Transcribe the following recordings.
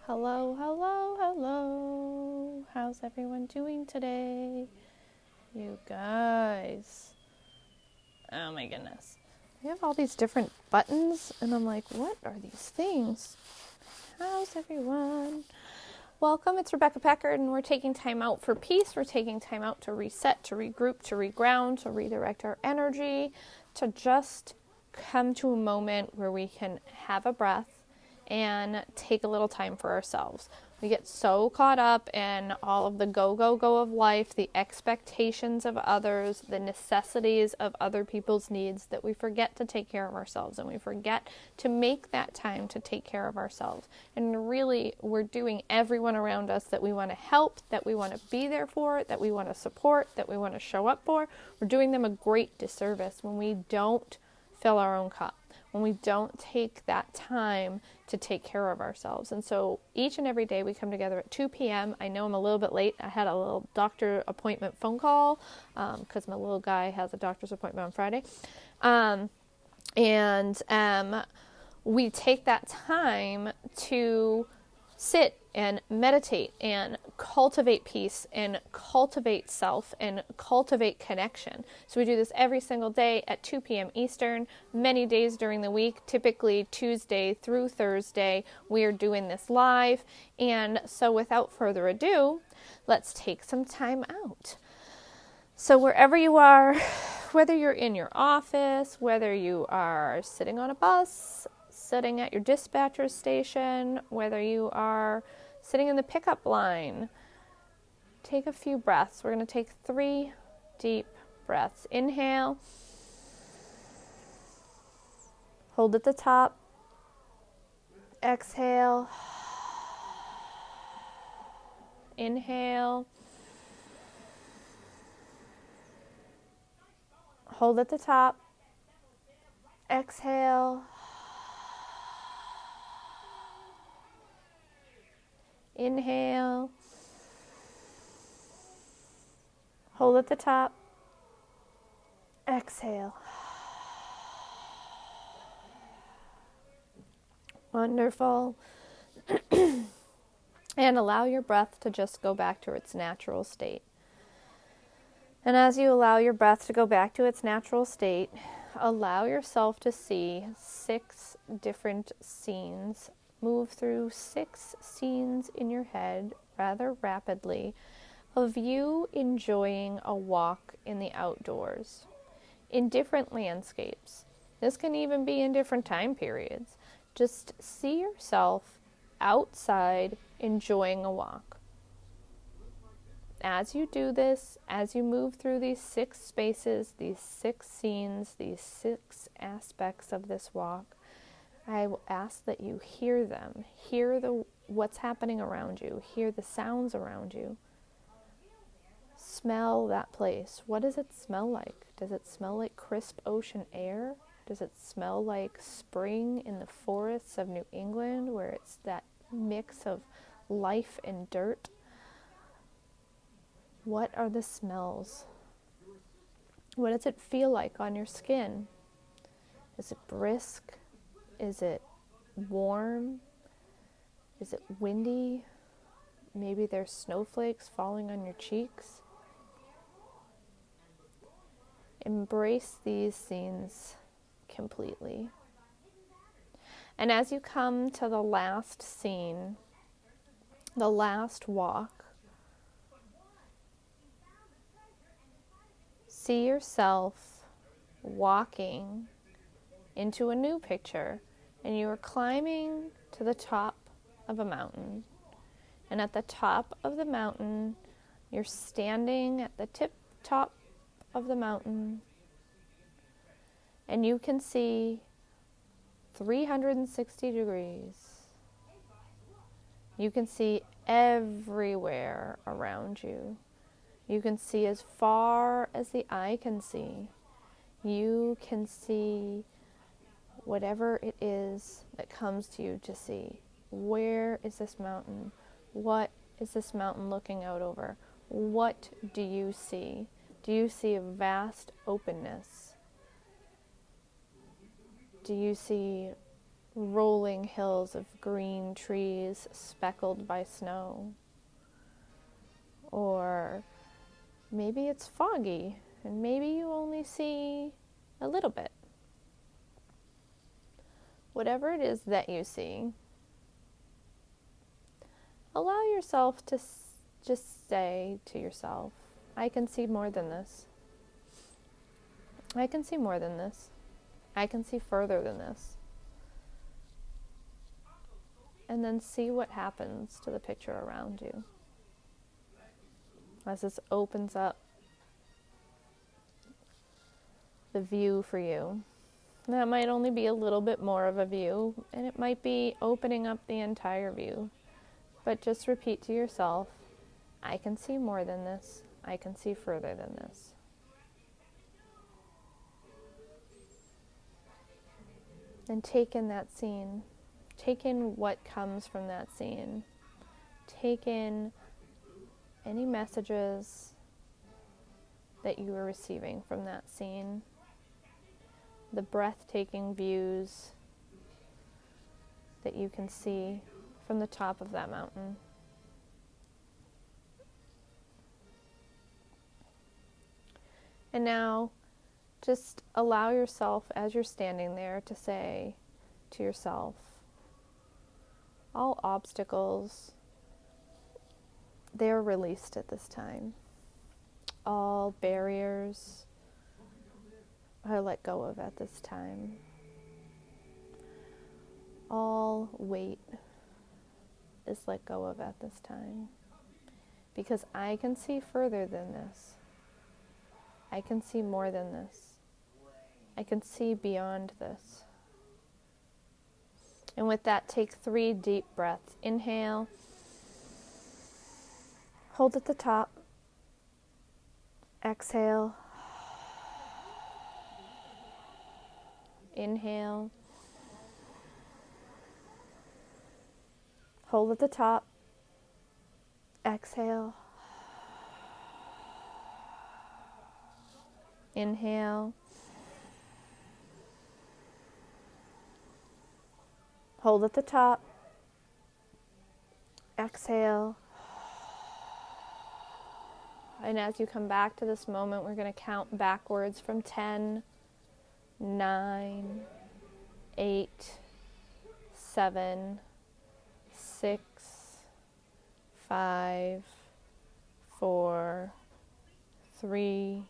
Hello, hello, hello. How's everyone doing today? You guys. Oh my goodness. We have all these different buttons, and I'm like, what are these things? How's everyone? Welcome, it's Rebecca Packard, and we're taking time out for peace. We're taking time out to reset, to regroup, to reground, to redirect our energy, to just come to a moment where we can have a breath and take a little time for ourselves. We get so caught up in all of the go, go, go of life, the expectations of others, the necessities of other people's needs, that we forget to take care of ourselves, and we forget to make that time to take care of ourselves. And really, we're doing everyone around us that we want to help, that we want to be there for, that we want to support, that we want to show up for. We're doing them a great disservice when we don't fill our own cup, when we don't take that time to take care of ourselves. And so each and every day we come together at 2 p.m. I know I'm a little bit late. I had a little doctor appointment phone call because my little guy has a doctor's appointment on Friday. We take that time to sit and meditate and cultivate peace and cultivate self and cultivate connection. So we do this every single day at 2 p.m. Eastern, many days during the week, typically Tuesday through Thursday. We are doing this live. And so without further ado, let's take some time out. So wherever you are, whether you're in your office, whether you are sitting on a bus, sitting at your dispatcher station, whether you are sitting in the pickup line, take a few breaths. We're going to take 3 deep breaths. Inhale, hold at the top, exhale, inhale, hold at the top, exhale, inhale, hold at the top, exhale. Wonderful. And allow your breath to just go back to its natural state. And as you allow your breath to go back to its natural state, allow yourself to see 6 different scenes. Move through 6 scenes in your head rather rapidly of you enjoying a walk in the outdoors in different landscapes. This can even be in different time periods. Just see yourself outside enjoying a walk. As you do this, as you move through these 6 spaces, these 6 scenes, these 6 aspects of this walk, I will ask that you hear them, hear what's happening around you, hear the sounds around you. Smell that place. What does it smell like? Does it smell like crisp ocean air? Does it smell like spring in the forests of New England, where it's that mix of life and dirt? What are the smells? What does it feel like on your skin? Is it brisk? Is it warm? Is it windy? Maybe there's snowflakes falling on your cheeks. Embrace these scenes completely. And as you come to the last scene, the last walk, see yourself walking into a new picture, and you are climbing to the top of a mountain. And at the top of the mountain, you're standing at the top of the mountain, and you can see 360 degrees. You can see everywhere around you. You can see as far as the eye can see. You can see whatever it is that comes to you to see. Where is this mountain? What is this mountain looking out over? What do you see? Do you see a vast openness? Do you see rolling hills of green trees speckled by snow. Or maybe it's foggy and maybe you only see a little bit. Whatever it is that you see, allow yourself to just say to yourself, I can see more than this. I can see more than this. I can see further than this. And then see what happens to the picture around you as this opens up the view for you. That might only be a little bit more of a view, and it might be opening up the entire view. But just repeat to yourself, I can see more than this. I can see further than this. And take in that scene. Take in what comes from that scene. Take in any messages that you are receiving from that scene. The breathtaking views that you can see from the top of that mountain. And now, just allow yourself, as you're standing there, to say to yourself, all obstacles, they're released at this time. All barriers are let go of at this time. All weight is let go of at this time. Because I can see further than this. I can see more than this. I can see beyond this. And with that, take 3 deep breaths. Inhale. Hold at the top. Exhale. Inhale. Hold at the top. Exhale. Inhale. Hold at the top. Exhale. And as you come back to this moment, we're going to count backwards from 10, 9, 8, 7, 6, 5, 4, 3,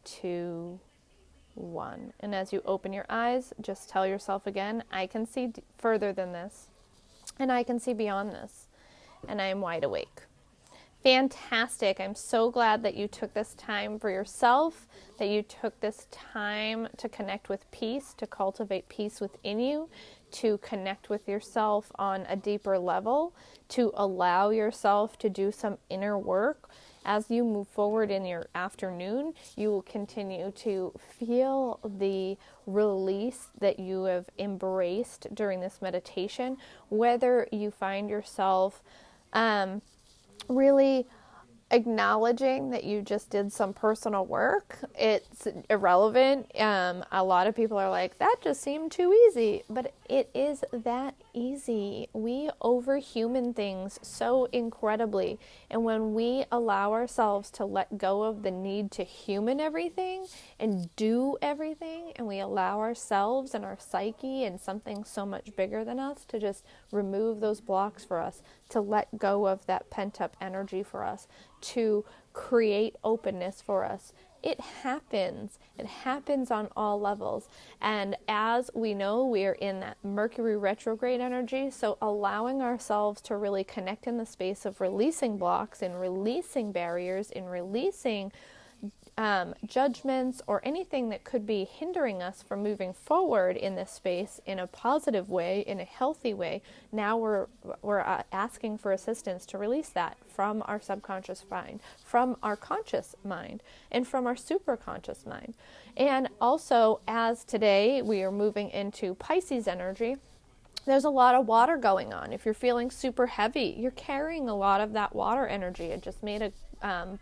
2, 1. And as you open your eyes, just tell yourself again, I can see further than this, and I can see beyond this, and I am wide awake. Fantastic. I'm so glad that you took this time for yourself, that you took this time to connect with peace, to cultivate peace within you, to connect with yourself on a deeper level, to allow yourself to do some inner work. As you move forward in your afternoon, you will continue to feel the release that you have embraced during this meditation, whether you find yourself really acknowledging that you just did some personal work. It's irrelevant. A lot of people are like, that just seemed too easy, but it is that easy. We overhuman things so incredibly, and when we allow ourselves to let go of the need to human everything and do everything, and we allow ourselves and our psyche and something so much bigger than us to just remove those blocks for us, to let go of that pent-up energy for us, to create openness for us. It happens. It happens on all levels. And as we know, we are in that Mercury retrograde energy, so allowing ourselves to really connect in the space of releasing blocks and releasing barriers and releasing judgments or anything that could be hindering us from moving forward in this space in a positive way, in a healthy way. Now we're asking for assistance to release that from our subconscious mind, from our conscious mind, and from our superconscious mind. And also, as today we are moving into Pisces energy, there's a lot of water going on. If you're feeling super heavy, you're carrying a lot of that water energy. I just made a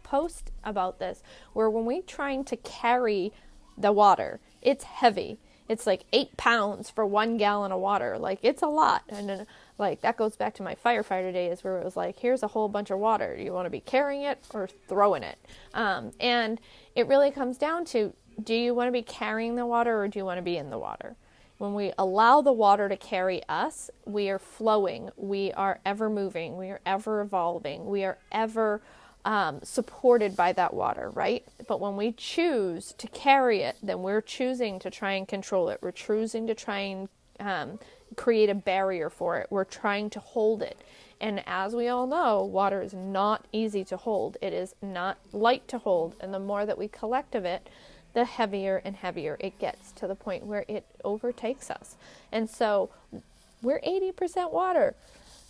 post about this, where when we're trying to carry the water, it's heavy. it's like 8 pounds for 1 gallon of water. Like, it's a lot. And then, like, that goes back to my firefighter days where it was like, here's a whole bunch of water. Do you want to be carrying it or throwing it? And it really comes down to, do you want to be carrying the water or do you want to be in the water? When we allow the water to carry us, we are flowing, we are ever moving, we are ever evolving, we are ever supported by that water, right? But when we choose to carry it, then we're choosing to try and control it. We're choosing to try and create a barrier for it. We're trying to hold it. And as we all know, water is not easy to hold. It is not light to hold. And the more that we collect of it, the heavier and heavier it gets, to the point where it overtakes us. And so we're 80% water.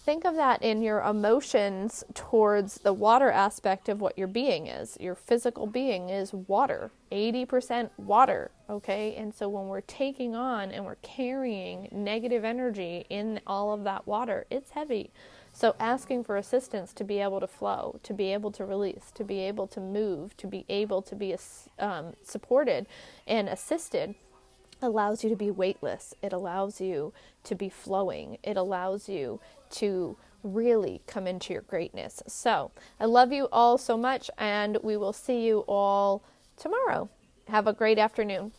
Think of that in your emotions towards the water aspect of what your being is. Your physical being is water, 80% water, okay? And so when we're taking on and we're carrying negative energy in all of that water, it's heavy. So asking for assistance to be able to flow, to be able to release, to be able to move, to be able to be supported and assisted allows you to be weightless. It allows you to be flowing. It allows you to really come into your greatness. So I love you all so much, and we will see you all tomorrow. Have a great afternoon.